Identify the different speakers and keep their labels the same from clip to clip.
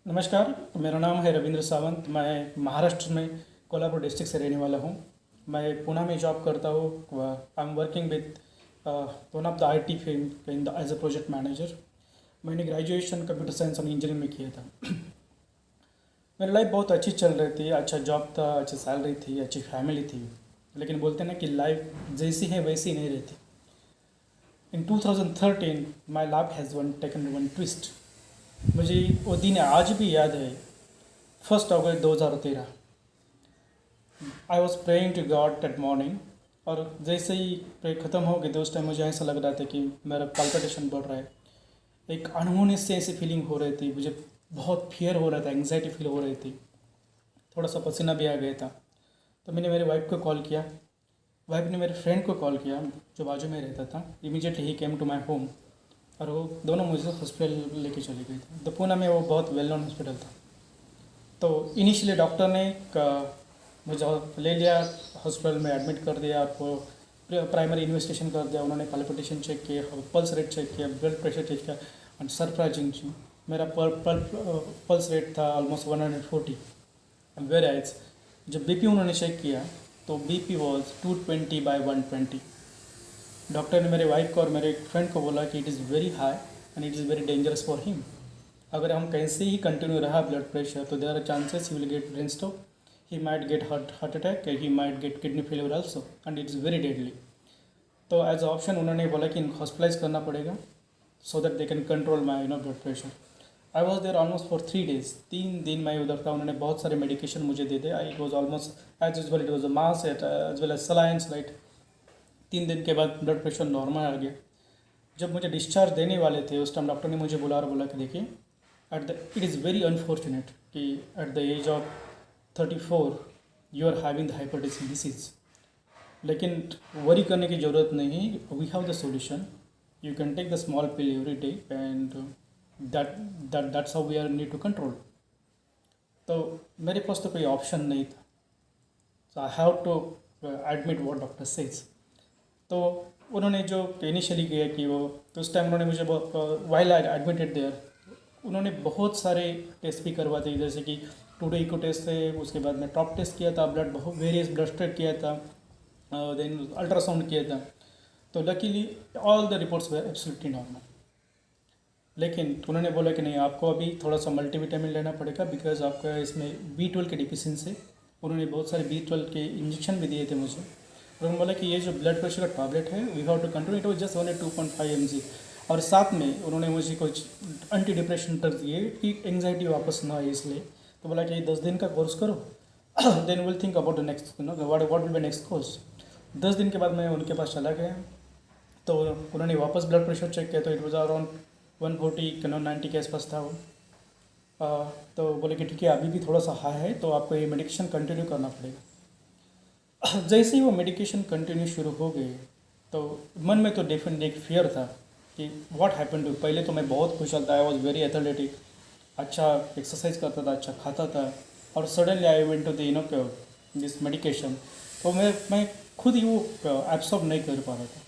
Speaker 1: नमस्कार, मेरा नाम है रविंद्र सावंत। मैं महाराष्ट्र में कोल्हापुर डिस्ट्रिक्ट से रहने वाला हूँ। मैं पुणे में जॉब करता हूँ। I am working with one of the IT field in the as a project manager. मैंने ग्रेजुएशन कंप्यूटर साइंस और इंजीनियरिंग में किया था। मेरी लाइफ बहुत अच्छी चल रही थी, अच्छा जॉब था, अच्छी सैलरी थी, अच्छी फैमिली थी। लेकिन बोलते हैं ना कि लाइफ जैसी है वैसी नहीं रहती। In 2013 my life has taken one twist. मुझे वो दिन आज भी याद है। 1 अगस्त 2013। I was praying to God at morning. और जैसे ही प्रे ख़त्म हो गई तो उस टाइम मुझे ऐसा लग रहा था कि मेरा पाल्पिटेशन बढ़ रहा है। एक अनहोनी से ऐसी फीलिंग हो रही थी, मुझे बहुत फियर हो रहा था, एंग्जाइटी फील हो रही थी, थोड़ा सा पसीना भी आ गया था। तो मैंने मेरे वाइफ को कॉल किया। वाइफ ने मेरे फ्रेंड को कॉल किया जो बाजू में रहता था। इमीडिएटली ही केम टू माई होम और वो दोनों मुझे हॉस्पिटल लेके चले गए थे। तो पुणे में वो बहुत वेल नोन हॉस्पिटल था। तो इनिशियली डॉक्टर ने मुझे ले लिया, हॉस्पिटल में एडमिट कर दिया और प्राइमरी इन्वेस्टिगेशन कर दिया। उन्होंने पाल्पिटेशन चेक किया, पल्स रेट चेक किया, ब्लड प्रेशर चेक किया। एंड सरप्राइजिंग मेरा पल्स रेट था ऑलमोस्ट 140। वेर एज जब बीपी उन्होंने चेक किया तो बीपी वॉज 220/120। डॉक्टर ने मेरे वाइफ को और मेरे फ्रेंड को बोला कि it is very high and it is very dangerous for him. अगर हम कैसे ही कंटिन्यू रहा ब्लड प्रेशर तो there are chances he will get brain stroke, he might get heart attack, he might get kidney failure also and it is very deadly. तो as option उन्होंने बोला कि इनको हॉस्पिटलाइज करना पड़ेगा so that they can control my blood pressure. I was there almost for 3 days। 3 दिन मैं उधर था। उन्होंने बहुत सारे मेडिकेशन मुझे दे दिया। It was almost as usual, it was a mass as well as salines right. 3 दिन के बाद ब्लड प्रेशर नॉर्मल आ गया। जब मुझे डिस्चार्ज देने वाले थे उस टाइम डॉक्टर ने मुझे बुला और बोला कि देखिए इट इज़ वेरी अनफॉर्चुनेट कि at the age of 34 you are having the hypertension disease. लेकिन वरी करने की ज़रूरत नहीं, we have the solution. You can take the small pill every day and that's how we are need to control. तो मेरे पास तो कोई ऑप्शन नहीं था। So I have to admit what doctor says. तो उन्होंने जो इनिशियली किया कि वो तो उस टाइम उन्होंने मुझे वाइल आई एडमिटेड देयर उन्होंने बहुत सारे टेस्ट भी करवा दिए, जैसे कि 2 day इको टेस्ट थे, उसके बाद में टॉप टेस्ट किया था, ब्लड बहुत वेरियस ब्लड टेस्ट किया था, देन अल्ट्रासाउंड किया था। तो luckily all the reports were absolutely normal. लेकिन उन्होंने बोला कि नहीं, आपको अभी थोड़ा सा मल्टीविटामिन लेना पड़ेगा बिकॉज आपका इसमें B12 की डिफिशियंसी है। उन्होंने बहुत सारे B12 के इंजेक्शन भी दिए थे मुझे। उन्होंने बोला कि ये जो ब्लड प्रेशर का टैबलेट है we have to control, it was just only 2.5 mg। और साथ में उन्होंने मुझे कुछ एंटी डिप्रेशन ड्रग दिए कि एंग्जाइटी वापस ना आए इसलिए। तो बोला कि 10 दिन का कोर्स करो then will think about the next what will be next course. 10 दिन के बाद मैं उनके पास चला गया तो उन्होंने वापस ब्लड प्रेशर चेक किया तो इट वॉज अराउंड 140 90 के आसपास था वो। तो बोले कि ठीक है अभी भी थोड़ा सा हाई है तो आपको ये मेडिकेशन कंटिन्यू करना पड़ेगा। जैसे ही वो मेडिकेशन कंटिन्यू शुरू हो गए तो मन में तो डेफिनेटली एक फियर था कि व्हाट हैपन टू। पहले तो मैं बहुत खुश था, आई वॉज वेरी एथलेटिक, अच्छा एक्सरसाइज करता था, अच्छा खाता था, और suddenly I went to the this medication. तो मैं खुद ही वो एब्सॉर्ब नहीं कर पा रहा था।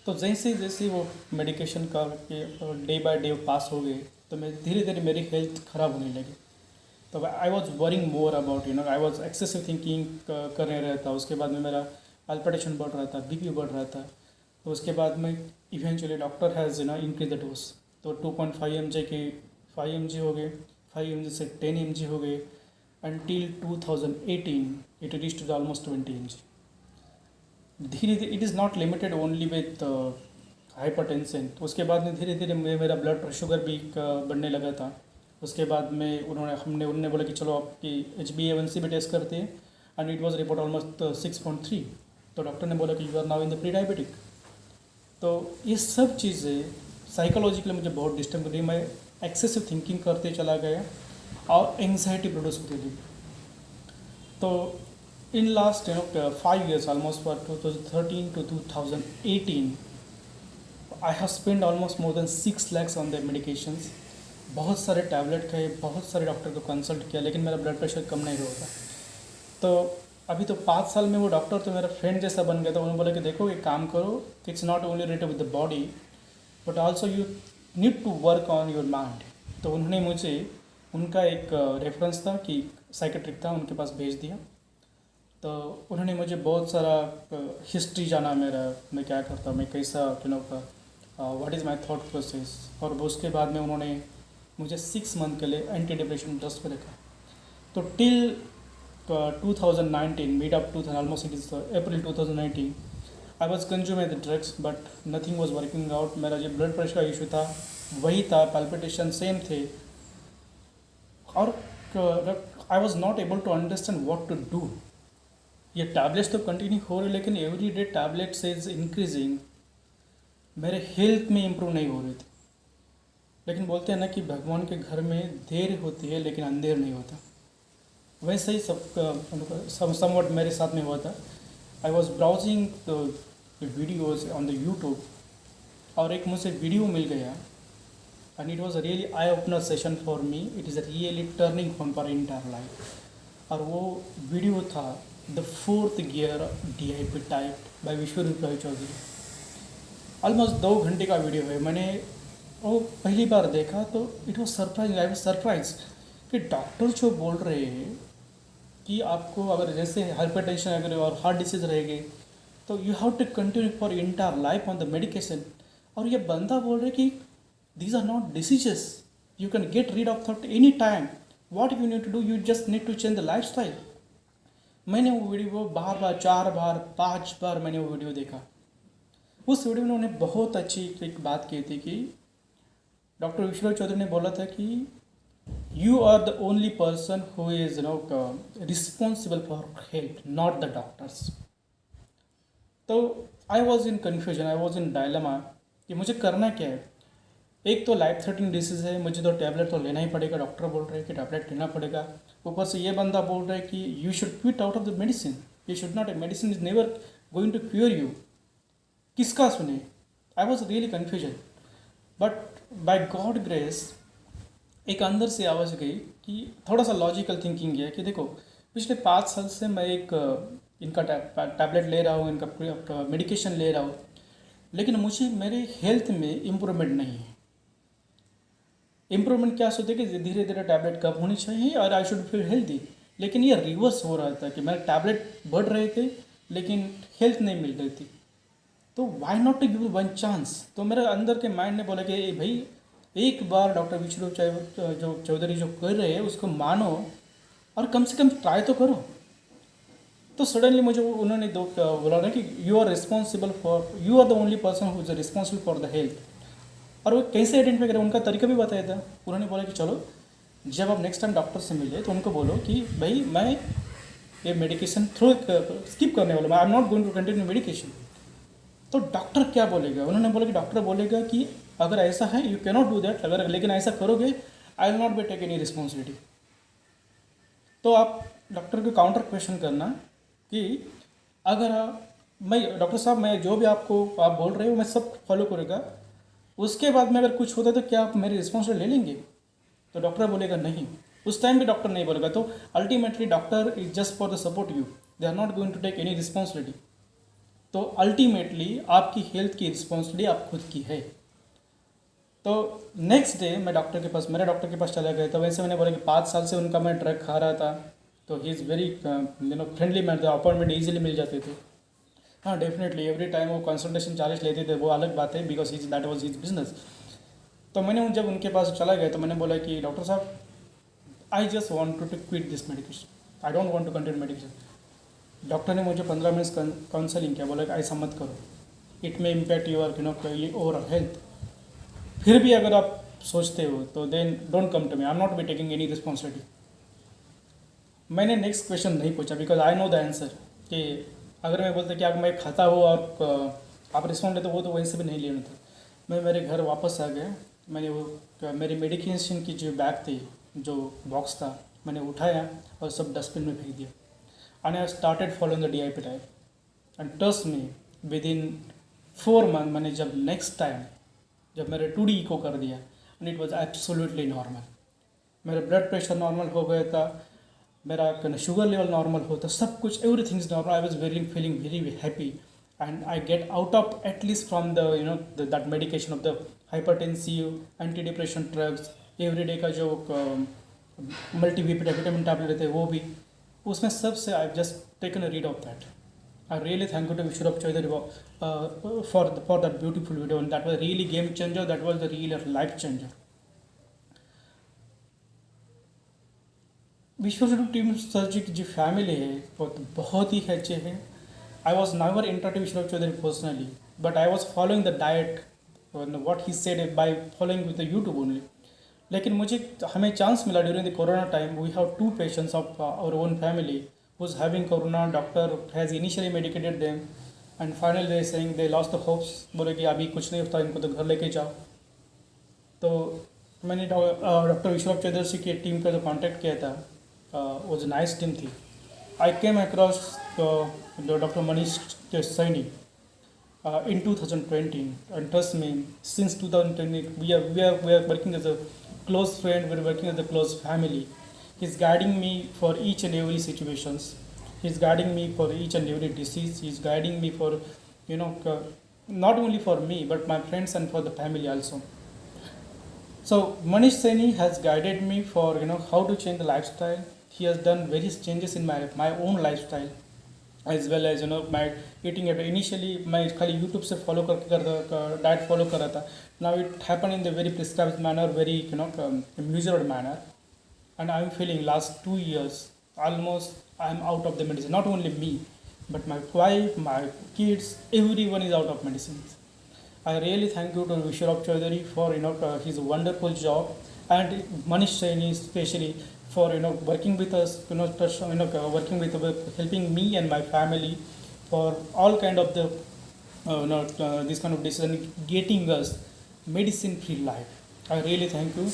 Speaker 1: तो जैसे जैसे वो मेडिकेशन का डे बाय डे पास हो गए तो मैं धीरे धीरे मेरी हेल्थ ख़राब होने लगी। तो I was worrying more about I was excessive thinking करने रहता। उसके बाद में मेरा पाल्पिटेशन बढ़ रहा था, बीपी बढ़ रहा था। तो उसके बाद में eventually doctor has increase the dose. तो 2.5 mg के 5 mg हो गए, 5 mg से 10 mg हो गए, until 2018 it reached to almost 20 mg। धीरे धीरे it is not limited only with hypertension. उसके बाद में धीरे धीरे मेरा ब्लड शुगर भी बढ़ने लगा था। उसके बाद में उन्होंने बोला कि चलो आपकी HbA1c भी टेस्ट करते हैं and it was report almost 6.3। तो डॉक्टर ने बोला कि you are now in the pre diabetic. तो ये सब चीज़ें साइकोलॉजिकली मुझे बहुत डिस्टर्ब कर रही। मैं एक्सेसिव थिंकिंग करते चला गया और एंग्जाइटी प्रोड्यूस होती थी। तो in last 5 years almost for 2013 to 2018 I have spent almost more than 6 lakhs on the medications। बहुत सारे टैबलेट खाए, बहुत सारे डॉक्टर को कंसल्ट किया, लेकिन मेरा ब्लड प्रेशर कम नहीं होता। तो अभी तो 5 साल में वो डॉक्टर तो मेरा फ्रेंड जैसा बन गया था। उन्होंने बोला कि देखो एक काम करो, it's not only related with the body but also you need to work on your mind. तो उन्होंने मुझे उनका एक रेफरेंस था कि साइकेट्रिक था, उनके पास भेज दिया। तो उन्होंने मुझे बहुत सारा हिस्ट्री जाना मेरा, मैं क्या करता हूँ, मैं कैसा what is my thought process. और वो उसके बाद में उन्होंने मुझे 6 मंथ के लिए एंटी डिप्रेशन ड्रग्स पे रखा। तो till 2019, mid of 2000, almost it is April 2019, I was consuming the drugs but nothing was working out. मेरा जो ब्लड प्रेशर का इशू था वही था, पैल्पिटेशन सेम थे, और I was not able to understand what to do. ये tablets तो कंटिन्यू हो रही, लेकिन every day tablets is increasing, मेरे हेल्थ में इम्प्रूव नहीं हो रही थी। लेकिन बोलते हैं ना कि भगवान के घर में देर होती है लेकिन अंधेर नहीं होता, वैसे ही समवट मेरे साथ में हुआ था। I was browsing the videos on the YouTube, और एक मुझसे वीडियो मिल गया, and it was a really eye opener session for me. It is a really turning point for entire life. और वो वीडियो था the fourth gear DIP type by Biswaroop Chowdhury. Almost 2 घंटे का वीडियो है। मैंने वो पहली बार देखा तो it was surprise, I was surprise कि डॉक्टर जो बोल रहे हैं कि आपको अगर जैसे हाइपरटेंशन अगर और हार्ट डिसीज रहेगी तो you have to continue for entire life on the medication. और ये बंदा बोल रहे कि these are not diseases, you can get rid of that any time, what you need to do, you just need to change the lifestyle। मैंने वो video बार बार 4 बार 5 बार मैंने वो वीडियो देखा। उस वीडियो में उन्होंने बहुत अच्छी एक बात की थी कि डॉक्टर विश्वनाथ चौधरी ने बोला था कि you are the only person who is responsible for health, not the doctors. तो I was in confusion, I was in dilemma कि मुझे करना क्या है। एक तो लाइफ थ्रेटनिंग डिसीज़ है, मुझे तो टैबलेट तो लेना ही पड़ेगा, डॉक्टर बोल रहे हैं कि टैबलेट लेना पड़ेगा। ऊपर से ये बंदा बोल रहा है कि you should quit out of the medicine, you should not, medicine is never going to cure you. किसका सुने? I was really confusion, but by God grace एक अंदर से आवाज़ गई कि थोड़ा सा लॉजिकल थिंकिंग है कि देखो पिछले 5 साल से मैं एक इनका टैबलेट ले रहा हूँ, इनका मेडिकेशन ले रहा हूँ, लेकिन मुझे मेरे हेल्थ में इम्प्रूवमेंट नहीं है। इम्प्रूवमेंट क्या सोचते कि धीरे धीरे टैबलेट कम होनी चाहिए और आई शुड फील हेल्दी, लेकिन ये रिवर्स हो रहा था कि मेरे टैबलेट बढ़ रहे थे लेकिन हेल्थ नहीं मिल रही थी। तो why not to give one chance. तो मेरे अंदर के माइंड ने बोला कि भाई एक बार डॉक्टर विश्वरूप जो चौधरी जो कर रहे हैं उसको मानो और कम से कम ट्राई तो करो। तो सडनली मुझे उन्होंने बोला ना कि you are responsible for, you are the only person who is responsible for the health. और वो कैसे आइडेंटिफाई करें उनका तरीका भी बताया था। उन्होंने बोला कि चलो जब आप नेक्स्ट टाइम डॉक्टर से मिले तो उनको बोलो कि भाई मैं ये मेडिकेशन थ्रू स्किप करने वाला, मैं I am not going to continue medication. तो डॉक्टर क्या बोलेगा? उन्होंने बोला कि डॉक्टर बोलेगा कि अगर ऐसा है यू कैनॉट डू दैट, अगर लेकिन ऐसा करोगे I will not be take any responsibility. तो आप डॉक्टर को काउंटर क्वेश्चन करना कि अगर मैं डॉक्टर साहब मैं जो भी आपको आप बोल रहे हो मैं सब फॉलो करेगा, उसके बाद में अगर कुछ होता है तो क्या आप मेरी रिस्पॉन्सिबिलिटी ले लेंगे? तो डॉक्टर बोलेगा नहीं। उस टाइम भी डॉक्टर नहीं बोलेगा। तो ultimately doctor is just for the support you, they are not going to take any responsibility. तो अल्टीमेटली आपकी हेल्थ की रिस्पॉन्सिबिलिटी आप खुद की है। तो नेक्स्ट डे मैं डॉक्टर के पास, मेरे डॉक्टर के पास चला गया। तो वैसे मैंने बोला कि 5 साल से उनका मैं ड्रग खा रहा था, तो he is very friendly man, appointment easily मिल जाते थे। हाँ डेफिनेटली एवरी टाइम वो कंसल्टेशन चार्ज लेते थे, वो अलग बात है, because his that was his business. तो मैंने जब उनके पास चला गया तो मैंने बोला कि डॉक्टर साहब I just want to quit this medication, I don't want to continue medication. Doctor ने मुझे 15 मिनट्स काउंसलिंग किया, बोला कि ऐसा मत करो, इट में इम्पैक्ट योर ओवरऑल हेल्थ। फिर भी अगर आप सोचते हो तो then don't come to me, I am not be taking any responsibility. मैंने नेक्स्ट क्वेश्चन नहीं पूछा because I know the answer कि अगर मैं बोलता कि अगर मैं खाता हूँ और आप रिस्पॉन्ड लेते वो तो वहीं से भी नहीं लेना था। मैं मेरे घर वापस आ गया। मैंने वो मेरी मेडिकेशन की जो बैग थी, जो बॉक्स था, मैंने उठाया और सब डस्टबिन में फेंक दिया। And I started following the DIP type and trust me with in 4 month मैंने जब नेक्स्ट टाइम जब मेरे 2D इको कर दिया and it was absolutely normal. मेरा ब्लड प्रेशर नॉर्मल हो गया था, मेरा शुगर लेवल नॉर्मल होता, सब कुछ everything is normal. I was feeling very happy and I get out of at least from the that medication of the hypertensive anti depression drugs. Every day का जो multi vitamin tablet लेते हैं वो भी, उसमें सबसे I just taken a read of that. I really thank you to Vishwarap Chaudhary for that beautiful video, and that was really game changer. That was the real life changer. Vishwaroop team sir ji की जो family है वो तो बहुत ही अच्छे हैं. I was never inter to Biswaroop Chowdhury personally, but I was following the diet what he said by following with the YouTube only. लेकिन मुझे हमें चांस मिला during the corona time. We have 2 patients of our own family who's having corona. Doctor has initially medicated them and finally they saying they lost the hopes. बोले कि अभी कुछ नहीं होता, इनको तो घर लेके जाओ. तो मैंने डॉक्टर विश्वरूप चौधरी जी की टीम का जो कांटेक्ट किया था, वो जो नाइस टीम थी. I came across doctor Manish Saini in 2020, and trust me, since 2020 we are working as a close friend, we are working as a close family. He's guiding me for each and every situations. He's guiding me for each and every disease. He's guiding me for, not only for me but my friends and for the family also. So Manish Saini has guided me for how to change the lifestyle. He has done various changes in my own lifestyle, as well as my eating habit. Initially मैं खाली YouTube से follow करता diet follow कर रहा था. Now it happened in the very prescribed manner, very measured manner. And I'm feeling last 2 years almost I'm out of the medicine. Not only me, but my wife, my kids, everyone is out of medicines. I really thank you to Vishwarap Chaudhary for his wonderful job, and Manish Saini especially for working with us, working with helping me and my family for all kind of the this kind of decision, getting us medicine free life. I really thank you.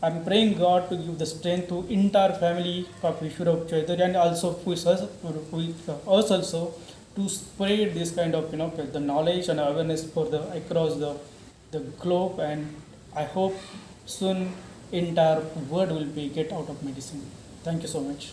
Speaker 1: I'm praying God to give the strength to entire family of Vishwarap Chaudhary, and also with us also to spread this kind of the knowledge and awareness for the across the globe. And I hope soon entire world will be get out of medicine. Thank you so much.